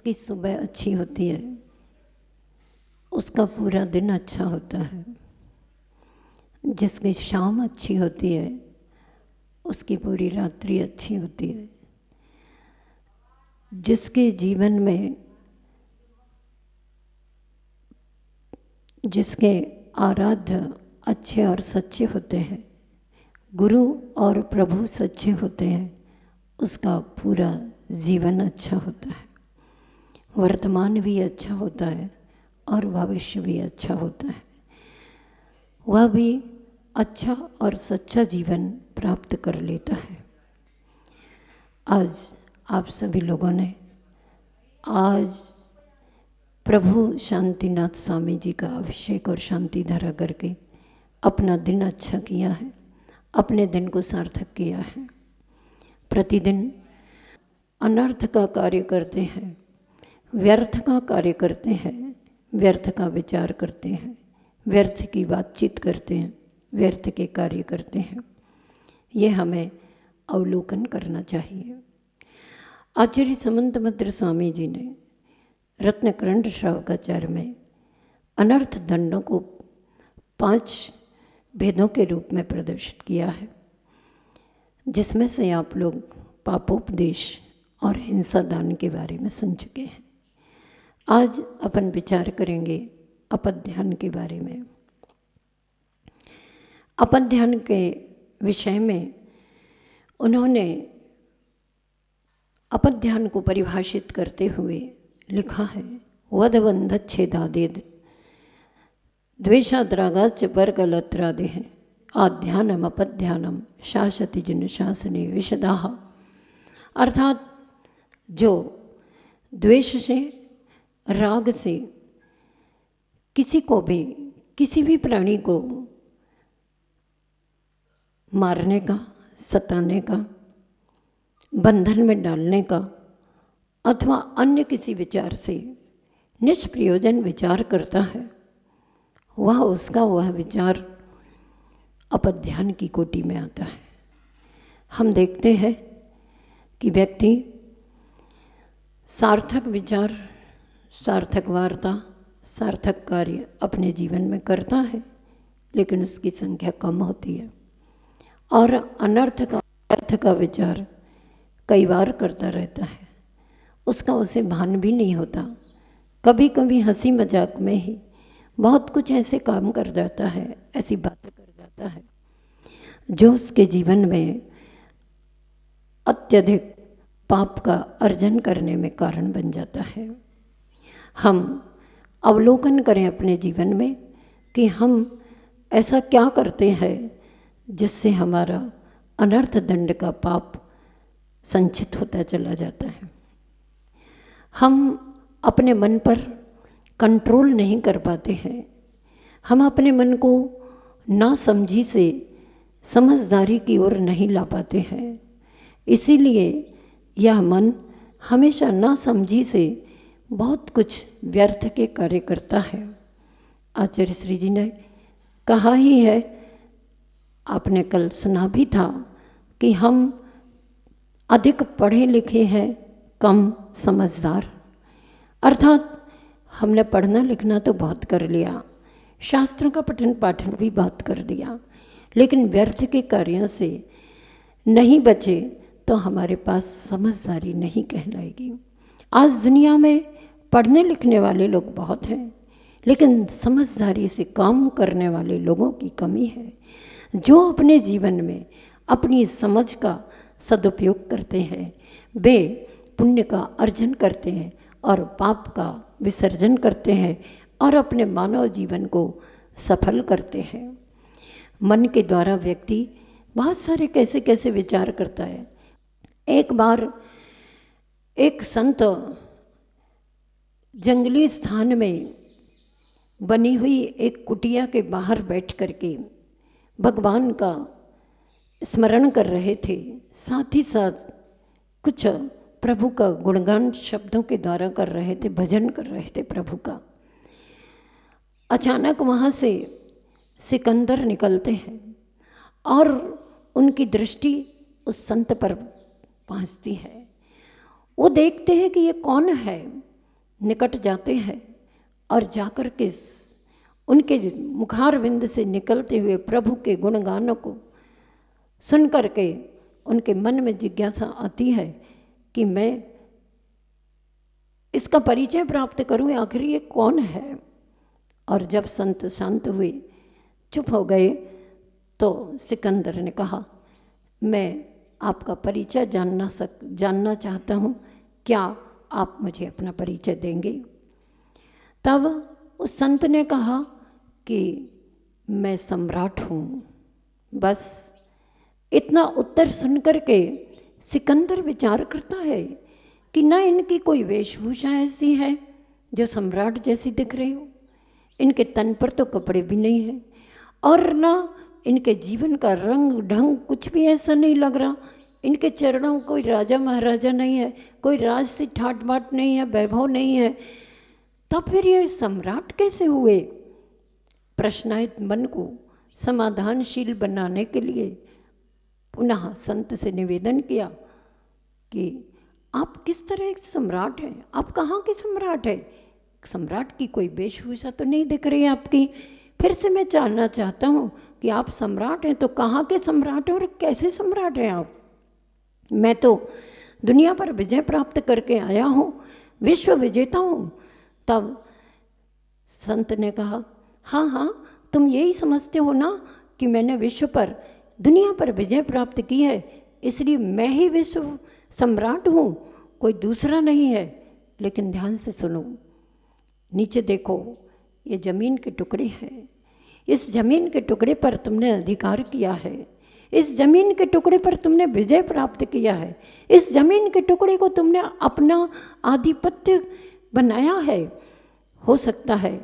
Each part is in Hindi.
जिसकी सुबह अच्छी होती है उसका पूरा दिन अच्छा होता है, जिसकी शाम अच्छी होती है उसकी पूरी रात्रि अच्छी होती है। जिसके जीवन में, जिसके आराध्य अच्छे और सच्चे होते हैं, गुरु और प्रभु सच्चे होते हैं, उसका पूरा जीवन अच्छा होता है। वर्तमान भी अच्छा होता है और भविष्य भी अच्छा होता है। वह भी अच्छा और सच्चा जीवन प्राप्त कर लेता है। आज आप सभी लोगों ने आज प्रभु शांतिनाथ स्वामी जी का अभिषेक और शांति धारा करके अपना दिन अच्छा किया है, अपने दिन को सार्थक किया है। प्रतिदिन अनर्थ का कार्य करते हैं, व्यर्थ का कार्य करते हैं, व्यर्थ का विचार करते हैं, व्यर्थ की बातचीत करते हैं, व्यर्थ के कार्य करते हैं। ये हमें अवलोकन करना चाहिए। आचार्य समंतभद्र स्वामी जी ने रत्नकरंड श्रावकाचार्य में अनर्थ दंडों को 5 भेदों के रूप में प्रदर्शित किया है, जिसमें से आप लोग पापोपदेश और हिंसा दान के बारे में सुन चुके हैं। आज अपन विचार करेंगे अपध्यान के बारे में। अपध्यान के विषय में उन्होंने अपध्यान को परिभाषित करते हुए लिखा है, वधबंधच्छेदादेद द्वेषाद्रागाच वर्गलत्रादे आध्यानम अपध्यानम शासति जिन शासने विशदाह। अर्थात जो द्वेष से, राग से किसी को भी, किसी भी प्राणी को मारने का, सताने का, बंधन में डालने का अथवा अन्य किसी विचार से निष्प्रयोजन विचार करता है, वह विचार अपध्यान की कोटि में आता है। हम देखते हैं कि व्यक्ति सार्थक विचार, सार्थक वार्ता, सार्थक कार्य अपने जीवन में करता है, लेकिन उसकी संख्या कम होती है और अनर्थ का, अर्थ का विचार कई बार करता रहता है। उसका उसे भान भी नहीं होता। कभी कभी हंसी मजाक में ही बहुत कुछ ऐसे काम कर जाता है, ऐसी बातें कर जाता है जो उसके जीवन में अत्यधिक पाप का अर्जन करने में कारण बन जाता है। हम अवलोकन करें अपने जीवन में कि हम ऐसा क्या करते हैं जिससे हमारा अनर्थ दंड का पाप संचित होता चला जाता है। हम अपने मन पर कंट्रोल नहीं कर पाते हैं। हम अपने मन को नासमझी से समझदारी की ओर नहीं ला पाते हैं। इसीलिए यह मन हमेशा नासमझी से बहुत कुछ व्यर्थ के कार्य करता है। आचार्य श्री जी ने कहा ही है, आपने कल सुना भी था, कि हम अधिक पढ़े लिखे हैं, कम समझदार। अर्थात हमने पढ़ना लिखना तो बहुत कर लिया, शास्त्रों का पठन पाठन भी बहुत कर दिया, लेकिन व्यर्थ के कार्यों से नहीं बचे तो हमारे पास समझदारी नहीं कहलाएगी। आज दुनिया में पढ़ने लिखने वाले लोग बहुत हैं, लेकिन समझदारी से काम करने वाले लोगों की कमी है, जो अपने जीवन में अपनी समझ का सदुपयोग करते हैं, वे पुण्य का अर्जन करते हैं और पाप का विसर्जन करते हैं और अपने मानव जीवन को सफल करते हैं। मन के द्वारा व्यक्ति बहुत सारे कैसे कैसे विचार करता है। एक बार एक संत जंगली स्थान में बनी हुई एक कुटिया के बाहर बैठ करके भगवान का स्मरण कर रहे थे, साथ ही साथ कुछ प्रभु का गुणगान शब्दों के द्वारा कर रहे थे, भजन कर रहे थे प्रभु का। अचानक वहाँ से सिकंदर निकलते हैं और उनकी दृष्टि उस संत पर पहुँचती है। वो देखते हैं कि ये कौन है निकट जाते हैं और जाकर के उनके मुखारविंद से निकलते हुए प्रभु के गुणगानों को सुन करके उनके मन में जिज्ञासा आती है कि मैं इसका परिचय प्राप्त करूं, आखिर ये कौन है। और जब संत शांत हुए, चुप हो गए, तो सिकंदर ने कहा, मैं आपका परिचय जानना चाहता हूँ, क्या आप मुझे अपना परिचय देंगे। तब उस संत ने कहा कि मैं सम्राट हूँ। बस इतना उत्तर सुनकर के सिकंदर विचार करता है कि ना इनकी कोई वेशभूषा ऐसी है जो सम्राट जैसी दिख रही हो, इनके तन पर तो कपड़े भी नहीं हैं, और ना इनके जीवन का रंग ढंग कुछ भी ऐसा नहीं लग रहा। इनके चरणों कोई राजा महाराजा नहीं है, कोई राज सी ठाट बाट नहीं है, वैभव नहीं है, तब फिर ये सम्राट कैसे हुए। प्रश्नायत मन को समाधानशील बनाने के लिए पुनः संत से निवेदन किया कि आप किस तरह के सम्राट हैं, आप कहाँ के सम्राट हैं, सम्राट की कोई वेशभूषा तो नहीं दिख रही है आपकी। फिर से मैं जानना चाहता हूँ कि आप सम्राट हैं तो कहाँ के सम्राट हैं और कैसे सम्राट हैं आप। मैं तो दुनिया पर विजय प्राप्त करके आया हूँ, विश्व विजेता हूँ। तब संत ने कहा, हाँ हाँ, तुम यही समझते हो ना कि मैंने विश्व पर दुनिया पर विजय प्राप्त की है, इसलिए मैं ही विश्व सम्राट हूँ, कोई दूसरा नहीं है। लेकिन ध्यान से सुनो, नीचे देखो, ये जमीन के टुकड़े हैं, इस जमीन के टुकड़े पर तुमने अधिकार किया है, इस जमीन के टुकड़े पर तुमने विजय प्राप्त किया है, इस जमीन के टुकड़े को तुमने अपना आधिपत्य बनाया है। हो सकता है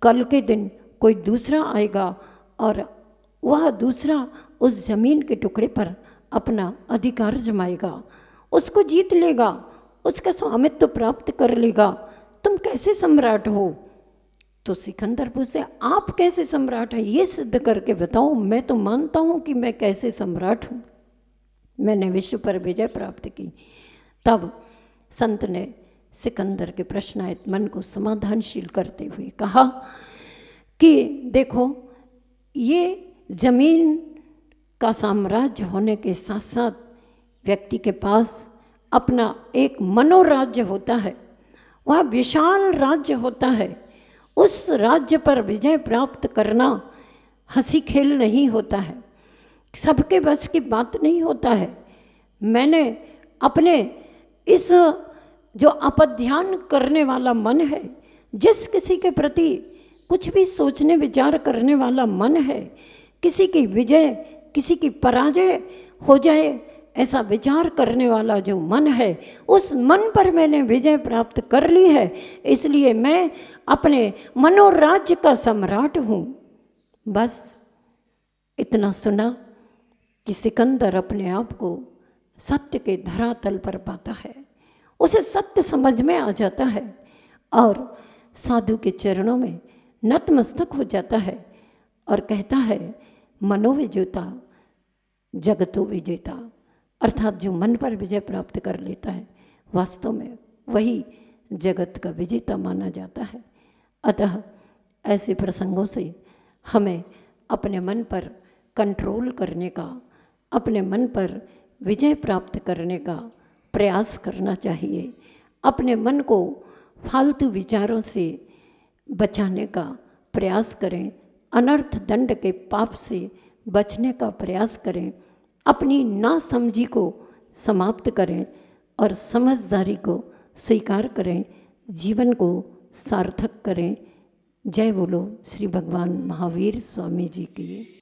कल के दिन कोई दूसरा आएगा और वह दूसरा उस जमीन के टुकड़े पर अपना अधिकार जमाएगा, उसको जीत लेगा, उसका स्वामित्व प्राप्त कर लेगा। तुम कैसे सम्राट हो। तो सिकंदर पूछे, आप कैसे सम्राट हैं, ये सिद्ध करके बताओ। मैं तो मानता हूँ कि मैं कैसे सम्राट हूँ, मैंने विश्व पर विजय प्राप्त की। तब संत ने सिकंदर के प्रश्नायत मन को समाधानशील करते हुए कहा कि देखो, ये जमीन का साम्राज्य होने के साथ साथ व्यक्ति के पास अपना एक मनोराज्य होता है, वह विशाल राज्य होता है। उस राज्य पर विजय प्राप्त करना हंसी खेल नहीं होता है, सबके बस की बात नहीं होता है। मैंने अपने इस जो अपध्यान करने वाला मन है, जिस किसी के प्रति कुछ भी सोचने विचार करने वाला मन है, किसी की विजय किसी की पराजय हो जाए ऐसा विचार करने वाला जो मन है, उस मन पर मैंने विजय प्राप्त कर ली है, इसलिए मैं अपने मनोराज्य का सम्राट हूँ। बस इतना सुना कि सिकंदर अपने आप को सत्य के धरातल पर पाता है, उसे सत्य समझ में आ जाता है और साधु के चरणों में नतमस्तक हो जाता है और कहता है, मनोविजेता जगतो विजेता। अर्थात जो मन पर विजय प्राप्त कर लेता है, वास्तव में वही जगत का विजेता माना जाता है। अतः ऐसे प्रसंगों से हमें अपने मन पर कंट्रोल करने का, अपने मन पर विजय प्राप्त करने का प्रयास करना चाहिए। अपने मन को फालतू विचारों से बचाने का प्रयास करें, अनर्थ दंड के पाप से बचने का प्रयास करें, अपनी नासमझी को समाप्त करें और समझदारी को स्वीकार करें, जीवन को सार्थक करें। जय बोलो श्री भगवान महावीर स्वामी जी की।